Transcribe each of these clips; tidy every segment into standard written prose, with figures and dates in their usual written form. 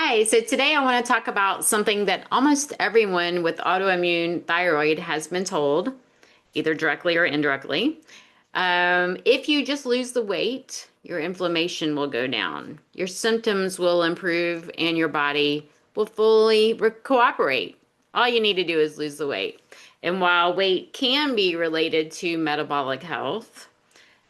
Hi, so today I want to talk about something that almost everyone with autoimmune thyroid has been told, either directly or indirectly. If you just lose the weight, your inflammation will go down, your symptoms will improve, and your body will fully cooperate. All you need to do is lose the weight. And while weight can be related to metabolic health,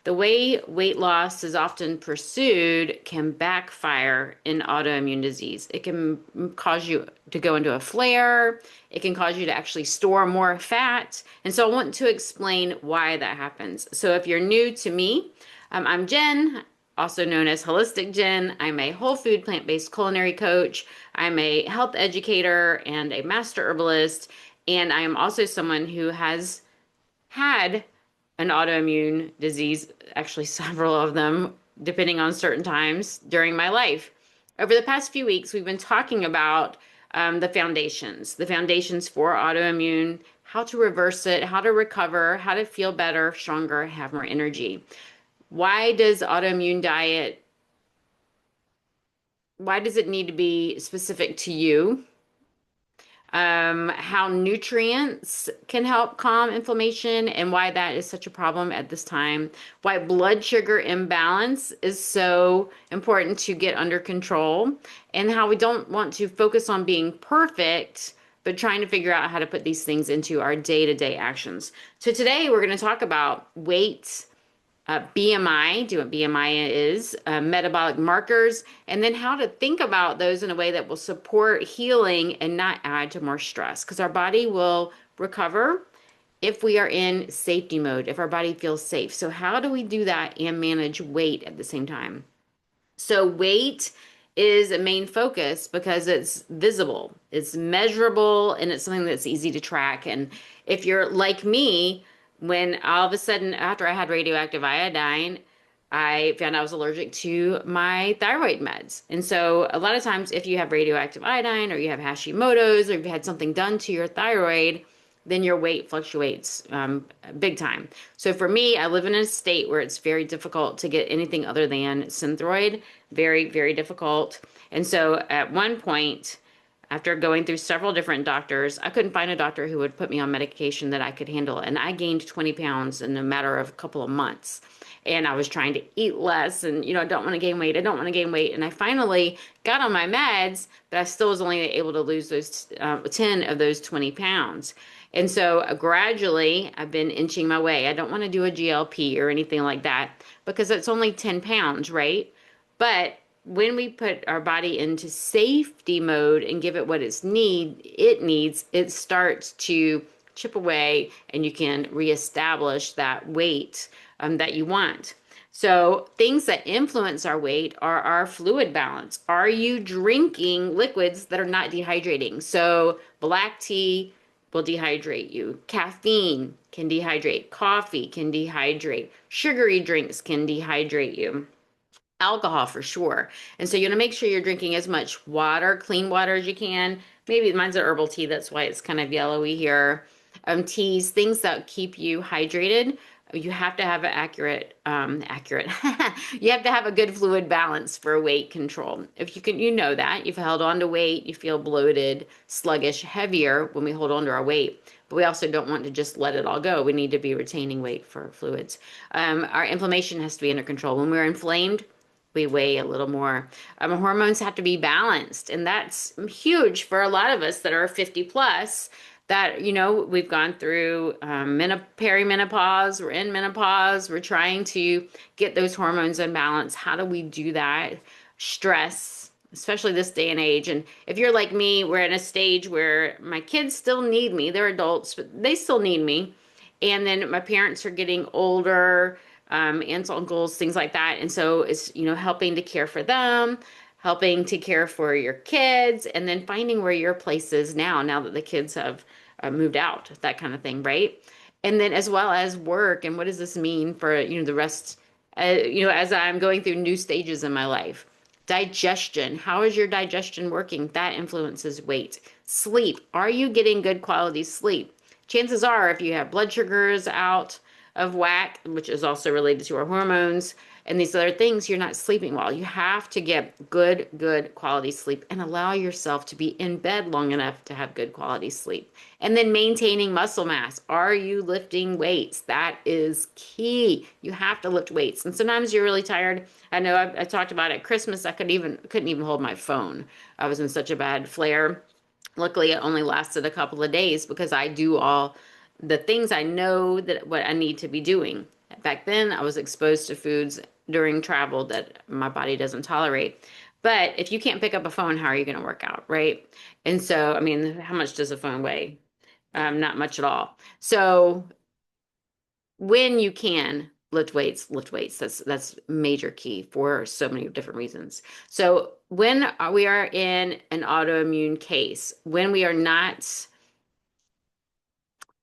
the way weight loss is often pursued can backfire in autoimmune disease. It can cause you to go into a flare. It can cause you to actually store more fat. And so I want to explain why that happens. So if you're new to me, I'm Jen, also known as Holistic Jen. I'm a whole food plant-based culinary coach. I'm a health educator and a master herbalist. And I am also someone who has had an autoimmune disease, actually several of them, depending on certain times during my life. Over the past few weeks, we've been talking about the foundations for autoimmune, how to reverse it, how to recover, how to feel better, stronger, have more energy. Why does autoimmune diet, why does it need to be specific to you? How nutrients can help calm inflammation and why that is such a problem at this time, why blood sugar imbalance is so important to get under control, and how we don't want to focus on being perfect, but trying to figure out how to put these things into our day-to-day actions. So today we're going to talk about weight, BMI, do what BMI is, metabolic markers, and then how to think about those in a way that will support healing and not add to more stress. Because our body will recover if we are in safety mode, if our body feels safe. So, how do we do that and manage weight at the same time? So, weight is a main focus because it's visible, it's measurable, and it's something that's easy to track. And if you're like me, when all of a sudden, after I had radioactive iodine, I found I was allergic to my thyroid meds. And so, a lot of times, if you have radioactive iodine or you have Hashimoto's or you've had something done to your thyroid, then your weight fluctuates big time. So for me, I live in a state where it's very difficult to get anything other than Synthroid, very, very difficult. And so at one point, after going through several different doctors, I couldn't find a doctor who would put me on medication that I could handle. And I gained 20 pounds in a matter of a couple of months. And I was trying to eat less and, I don't want to gain weight. I don't want to gain weight. And I finally got on my meds, but I still was only able to lose those 10 of those 20 pounds. And so gradually I've been inching my way. I don't want to do a GLP or anything like that because it's only 10 pounds, right? But when we put our body into safety mode and give it what it needs, it starts to chip away and you can reestablish that weight that you want. So things that influence our weight are our fluid balance. Are you drinking liquids that are not dehydrating? So black tea will dehydrate you. Caffeine can dehydrate. Coffee can dehydrate. Sugary drinks can dehydrate you. Alcohol for sure. And so you're gonna make sure you're drinking as much water, clean water as you can. Maybe mine's an herbal tea, that's why it's kind of yellowy here. Teas, things that keep you hydrated. You have to have an accurate. You have to have a good fluid balance for weight control. If you can, that you've held on to weight, you feel bloated, sluggish, heavier when we hold on to our weight. But we also don't want to just let it all go. We need to be retaining weight for fluids. Our inflammation has to be under control. When we're inflamed, we weigh a little more. Hormones have to be balanced, and that's huge for a lot of us that are 50 plus. That we've gone through perimenopause, we're in menopause, we're trying to get those hormones in balance. How do we do that? Stress, especially this day and age. And if you're like me, we're in a stage where my kids still need me. They're adults, but they still need me. And then my parents are getting older, aunts, uncles, things like that. And so it's, helping to care for them, helping to care for your kids, and then finding where your place is now that the kids have moved out, that kind of thing, right? And then as well as work, and what does this mean for, the rest, as I'm going through new stages in my life. Digestion, how is your digestion working? That influences weight. Sleep, are you getting good quality sleep? Chances are if you have blood sugars out of whack, which is also related to our hormones, and these other things, you're not sleeping well. You have to get good quality sleep and allow yourself to be in bed long enough to have good quality sleep. And then maintaining muscle mass. Are you lifting weights? That is key. You have to lift weights. And sometimes you're really tired. I know I talked about at Christmas, I couldn't even hold my phone. I was in such a bad flare. Luckily, it only lasted a couple of days because I do all the things I know that what I need to be doing. Back then, I was exposed to foods during travel that my body doesn't tolerate. But if you can't pick up a phone, how are you going to work out, right? And so, I mean, how much does a phone weigh? Not much at all. So when you can lift weights, lift weights. That's major key for so many different reasons. So when we are in an autoimmune case, when we are not,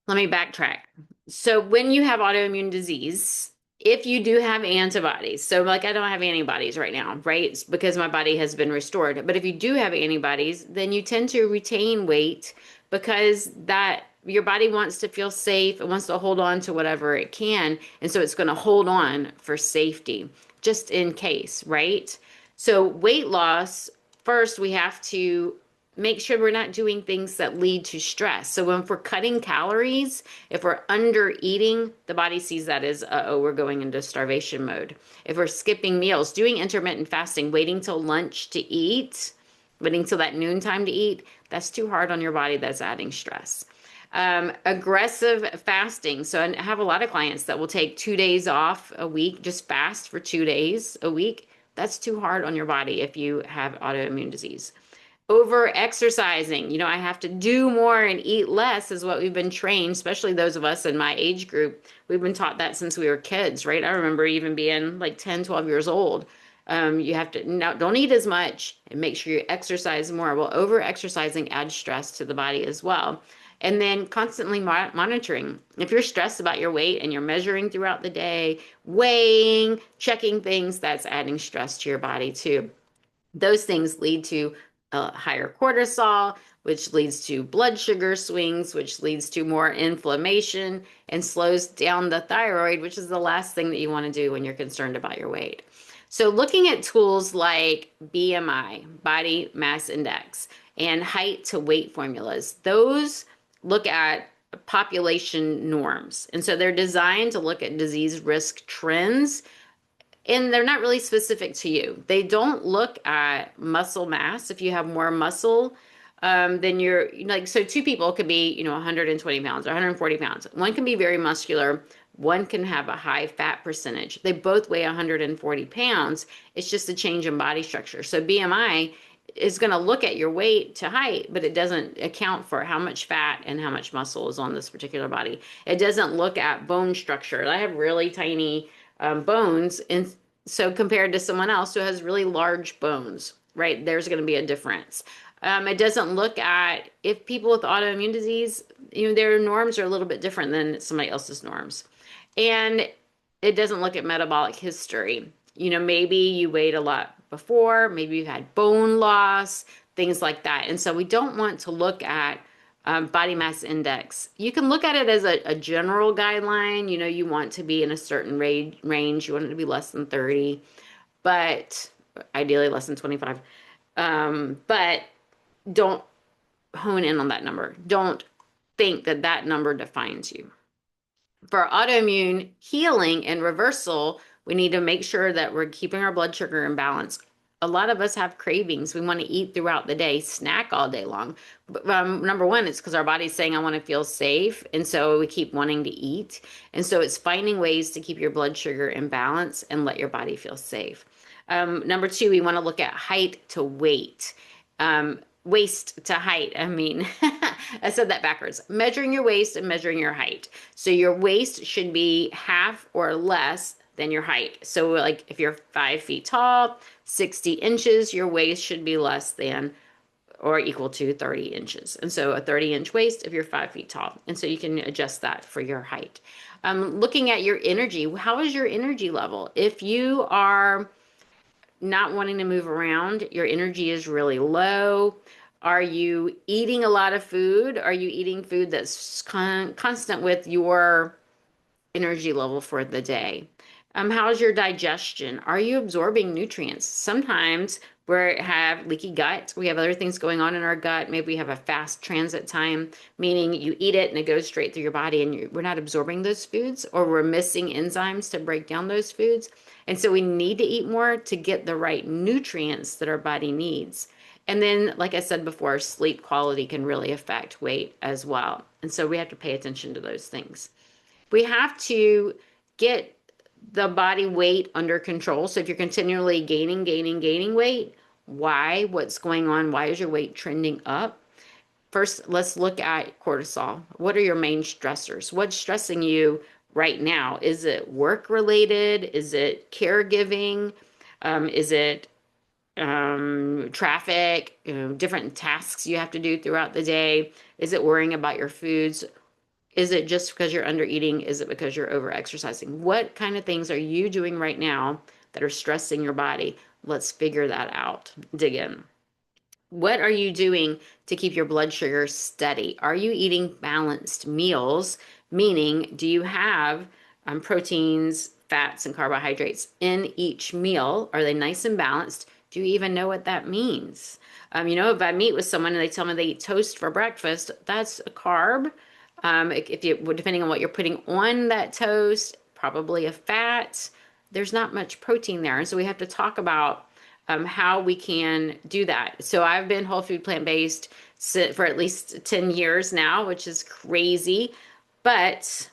let me backtrack. So when you have autoimmune disease, if you do have antibodies, so like I don't have antibodies right now, right? It's because my body has been restored. But if you do have antibodies, then you tend to retain weight because that your body wants to feel safe. It wants to hold on to whatever it can. And so it's going to hold on for safety, just in case, right? So weight loss, first we have to make sure we're not doing things that lead to stress. So when we're cutting calories, if we're under eating, the body sees that as, oh, we're going into starvation mode. If we're skipping meals, doing intermittent fasting, waiting till lunch to eat, waiting till that noon time to eat, that's too hard on your body. That's adding stress. Aggressive fasting. So I have a lot of clients that will take 2 days off a week, just fast for 2 days a week. That's too hard on your body if you have autoimmune disease. Over exercising, I have to do more and eat less is what we've been trained, especially those of us in my age group. We've been taught that since we were kids, right? I remember even being like 10, 12 years old. You have to now don't eat as much and make sure you exercise more. Well, over exercising adds stress to the body as well. And then constantly monitoring. If you're stressed about your weight and you're measuring throughout the day, weighing, checking things, that's adding stress to your body too. Those things lead to higher cortisol, which leads to blood sugar swings, which leads to more inflammation and slows down the thyroid, which is the last thing that you want to do when you're concerned about your weight. So, looking at tools like BMI, body mass index, and height to weight formulas, those look at population norms. And so they're designed to look at disease risk trends, and they're not really specific to you. They don't look at muscle mass. If you have more muscle, then you're like, so two people could be, 120 pounds or 140 pounds. One can be very muscular. One can have a high fat percentage. They both weigh 140 pounds. It's just a change in body structure. So BMI is going to look at your weight to height, but it doesn't account for how much fat and how much muscle is on this particular body. It doesn't look at bone structure. I have really tiny bones, and so compared to someone else who has really large bones, right? There's going to be a difference. It doesn't look at if people with autoimmune disease, their norms are a little bit different than somebody else's norms. And it doesn't look at metabolic history. Maybe you weighed a lot before, maybe you've had bone loss, things like that. And so we don't want to look at body mass index. You can look at it as a general guideline. You want to be in a certain range. You want it to be less than 30, but ideally less than 25. But don't hone in on that number. Don't think that that number defines you. For autoimmune healing and reversal, we need to make sure that we're keeping our blood sugar in balance. A lot of us have cravings. We want to eat throughout the day, snack all day long. But, number one, it's because our body's saying, I want to feel safe. And so we keep wanting to eat. And so it's finding ways to keep your blood sugar in balance and let your body feel safe. Number two, we want to look at height to weight. Waist to height. I mean, I said that backwards. Measuring your waist and measuring your height. So your waist should be half or less than your height. So like if you're 5 feet tall, 60 inches, your waist should be less than or equal to 30 inches. And so a 30-inch waist if you're 5 feet tall. And so you can adjust that for your height. Looking at your energy, how is your energy level? If you are not wanting to move around, your energy is really low. Are you eating a lot of food? Are you eating food that's constant with your energy level for the day? How's your digestion? Are you absorbing nutrients? Sometimes we have leaky gut. We have other things going on in our gut. Maybe we have a fast transit time, meaning you eat it and it goes straight through your body and we're not absorbing those foods, or we're missing enzymes to break down those foods. And so we need to eat more to get the right nutrients that our body needs. And then, like I said before, sleep quality can really affect weight as well. And so we have to pay attention to those things. We have to get the body weight under control. So if you're continually gaining weight, why? What's going on? Why is your weight trending up? First, let's look at cortisol. What are your main stressors? What's stressing you right now? Is it work related? Is it caregiving? Is it traffic, different tasks you have to do throughout the day? Is it worrying about your foods? Is it just because you're under eating? Is it because you're over exercising? What kind of things are you doing right now that are stressing your body? Let's figure that out. Dig in. What are you doing to keep your blood sugar steady? Are you eating balanced meals? Meaning, do you have proteins, fats, and carbohydrates in each meal? Are they nice and balanced? Do you even know what that means? If I meet with someone and they tell me they eat toast for breakfast, that's a carb. If you, depending on what you're putting on that toast, probably a fat. There's not much protein there, and so we have to talk about how we can do that. So I've been whole food plant-based for at least 10 years now, which is crazy, but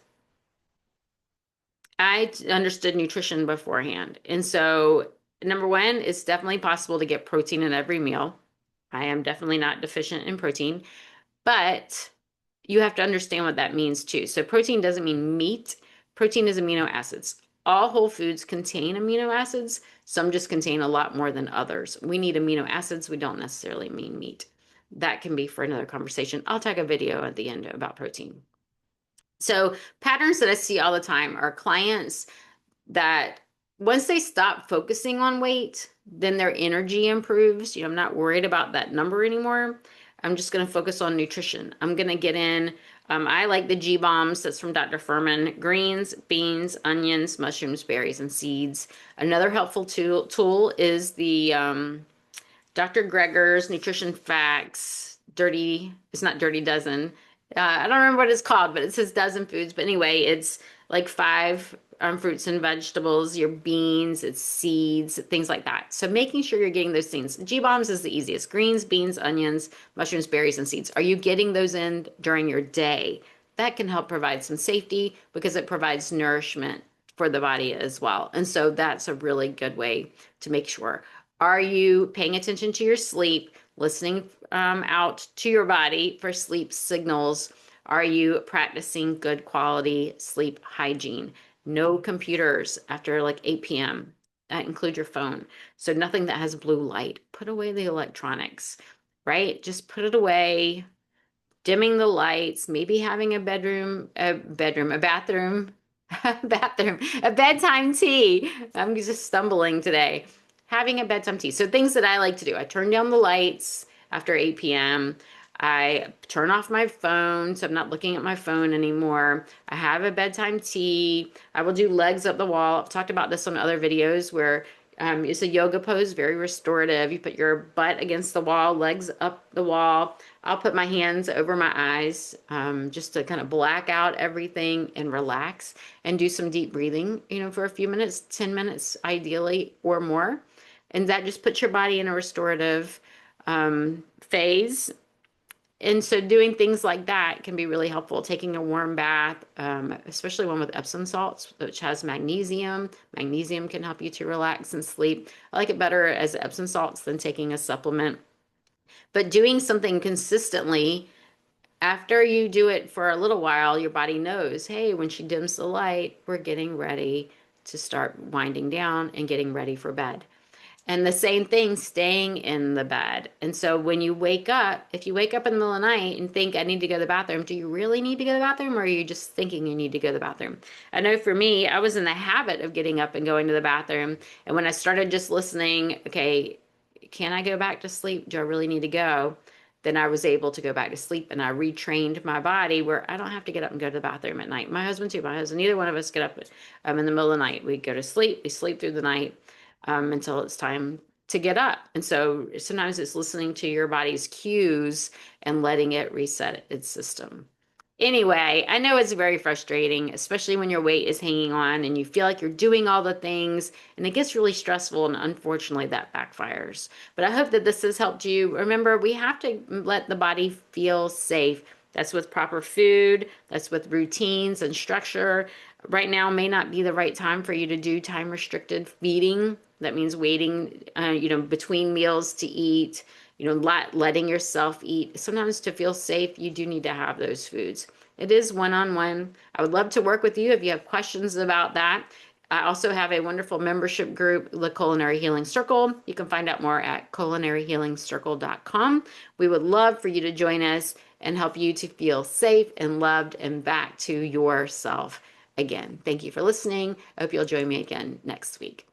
I understood nutrition beforehand. And so number one, it's definitely possible to get protein in every meal. I am definitely not deficient in protein, but you have to understand what that means too. So protein doesn't mean meat. Protein is amino acids. All whole foods contain amino acids. Some just contain a lot more than others. We need amino acids. We don't necessarily mean meat. That can be for another conversation. I'll take a video at the end about protein. So patterns that I see all the time are clients that once they stop focusing on weight, then their energy improves. I'm not worried about that number anymore. I'm just going to focus on nutrition. I'm going to get in. I like the G bombs. That's from Dr. Furman. Greens, beans, onions, mushrooms, berries, and seeds. Another helpful tool is the Dr. Greger's Nutrition Facts. It's not Dirty Dozen. I don't remember what it's called, but it says dozen foods. But anyway, it's like 5 fruits and vegetables, your beans, it's seeds, things like that. So making sure you're getting those things. G-bombs is the easiest. Greens, beans, onions, mushrooms, berries, and seeds. Are you getting those in during your day? That can help provide some safety because it provides nourishment for the body as well. And so that's a really good way to make sure. Are you paying attention to your sleep, listening out to your body for sleep signals? Are you practicing good quality sleep hygiene? No computers after like 8 p.m. That includes your phone. So nothing that has blue light. Put away the electronics, right? Just put it away. Dimming the lights, maybe having a bathroom, a bedtime tea. I'm just stumbling today. Having a bedtime tea. So things that I like to do. I turn down the lights after 8 p.m. I turn off my phone, so I'm not looking at my phone anymore. I have a bedtime tea. I will do legs up the wall. I've talked about this on other videos where it's a yoga pose, very restorative. You put your butt against the wall, legs up the wall. I'll put my hands over my eyes just to kind of black out everything and relax and do some deep breathing, for a few minutes, 10 minutes ideally or more. And that just puts your body in a restorative phase. And so doing things like that can be really helpful. Taking a warm bath, especially one with Epsom salts, which has magnesium. Magnesium can help you to relax and sleep. I like it better as Epsom salts than taking a supplement. But doing something consistently, after you do it for a little while, your body knows, hey, when she dims the light, we're getting ready to start winding down and getting ready for bed. And the same thing, staying in the bed. And so when you wake up, if you wake up in the middle of the night and think, I need to go to the bathroom, do you really need to go to the bathroom, or are you just thinking you need to go to the bathroom? I know for me, I was in the habit of getting up and going to the bathroom. And when I started just listening, okay, can I go back to sleep? Do I really need to go? then I was able to go back to sleep, and I retrained my body where I don't have to get up and go to the bathroom at night. My husband too. My husband, neither one of us get up in the middle of the night. We go to sleep. We sleep through the night until it's time to get up. And so sometimes it's listening to your body's cues and letting it reset its system. Anyway, I know it's very frustrating, especially when your weight is hanging on and you feel like you're doing all the things and it gets really stressful, and unfortunately that backfires. But I hope that this has helped you. Remember, we have to let the body feel safe. That's with proper food, that's with routines and structure. Right now may not be the right time for you to do time restricted feeding. That means waiting, between meals to eat, letting yourself eat. Sometimes to feel safe, you do need to have those foods. It is one-on-one. I would love to work with you if you have questions about that. I also have a wonderful membership group, the Culinary Healing Circle. You can find out more at culinaryhealingcircle.com. We would love for you to join us and help you to feel safe and loved and back to yourself again. Thank you for listening. I hope you'll join me again next week.